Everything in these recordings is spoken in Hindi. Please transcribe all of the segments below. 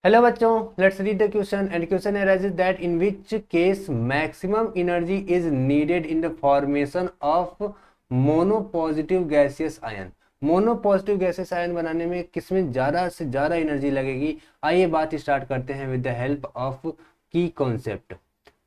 हेलो बच्चों, let's read the question and question arises that in which case maximum energy is needed in the formation of monopositive gaseous ion। Monopositive gaseous ion बनाने में किसमें ज्यादा से ज्यादा एनर्जी लगेगी। आइए बात स्टार्ट करते हैं विद द हेल्प ऑफ की कॉन्सेप्ट।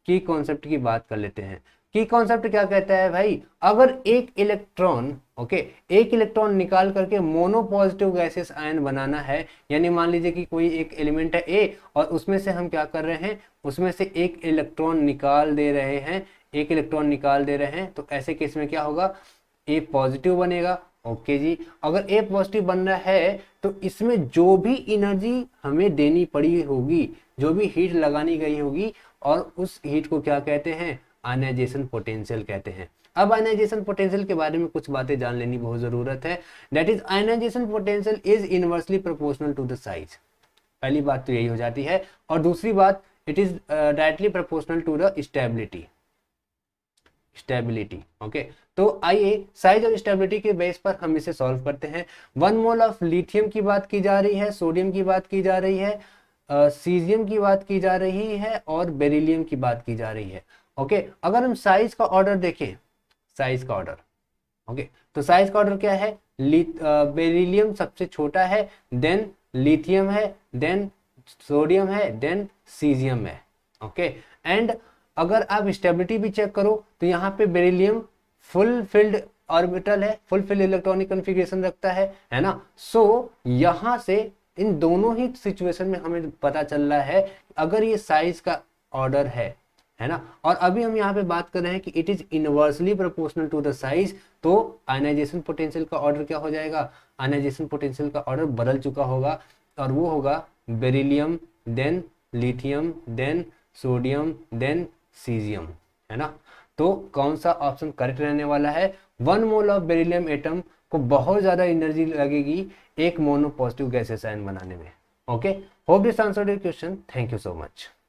की कॉन्सेप्ट की बात कर लेते हैं। की कॉन्सेप्ट क्या कहता है भाई, अगर एक इलेक्ट्रॉन एक इलेक्ट्रॉन निकाल करके मोनोपॉजिटिव गैसेस आयन बनाना है, यानी मान लीजिए कि कोई एक एलिमेंट है ए और उसमें से हम क्या कर रहे हैं, उसमें से एक इलेक्ट्रॉन निकाल दे रहे हैं, तो ऐसे केस में क्या होगा, ए पॉजिटिव बनेगा। ओके जी, अगर ए पॉजिटिव बन रहा है तो इसमें जो भी एनर्जी हमें देनी पड़ी होगी, जो भी हीट लगानी गई होगी, और उस हीट को क्या कहते हैं, आयनाइजेशन पोटेंशियल कहते हैं। अब आयनाइजेशन पोटेंशियल के बारे में कुछ बातें जान लेनी बहुत जरूरत है। That is ionization potential is inversely proportional to the size. पहली बात तो यही हो जाती है, और दूसरी बात it is directly proportional to the stability. Okay, तो आइए साइज और स्टेबिलिटी के बेस पर हम इसे सॉल्व करते हैं। 1 मोल ऑफ लिथियम की बात की जा रही है, सोडियम की बात की जा रही है, सीजियम की बात की जा रही है और बेरिलियम की बात की जा रही है। ओके, अगर हम साइज का ऑर्डर देखें, साइज का ऑर्डर, ओके, तो साइज का ऑर्डर क्या है, बेरिलियम सबसे छोटा है, देन लिथियम है, देन सोडियम है, देन सीजियम है। ओके, एंड अगर आप स्टेबिलिटी भी चेक करो तो यहाँ पे बेरिलियम फुल फिल्ड ऑर्बिटल है, फुल फिल्ड इलेक्ट्रॉनिक कॉन्फ़िगरेशन रखता है ना। सो यहाँ से इन दोनों ही सिचुएशन में हमें पता चल रहा है अगर ये साइज का ऑर्डर है ना, और अभी हम यहाँ पे बात कर रहे हैं कि it is inversely proportional to the size, तो आयनाइजेशन पोटेंशियल का ऑर्डर क्या हो जाएगा, आयनाइजेशन पोटेंशियल का ऑर्डर बदल चुका होगा, और वो होगा beryllium, then lithium, then sodium, then caesium, है ना। तो कौन सा ऑप्शन करेक्ट रहने वाला है, 1 मोल ऑफ बेरिलियम एटम को बहुत ज्यादा एनर्जी लगेगी एक मोनो पॉजिटिव गैसेस आयन बनाने में। Okay, hope this answered your question, thank you so much.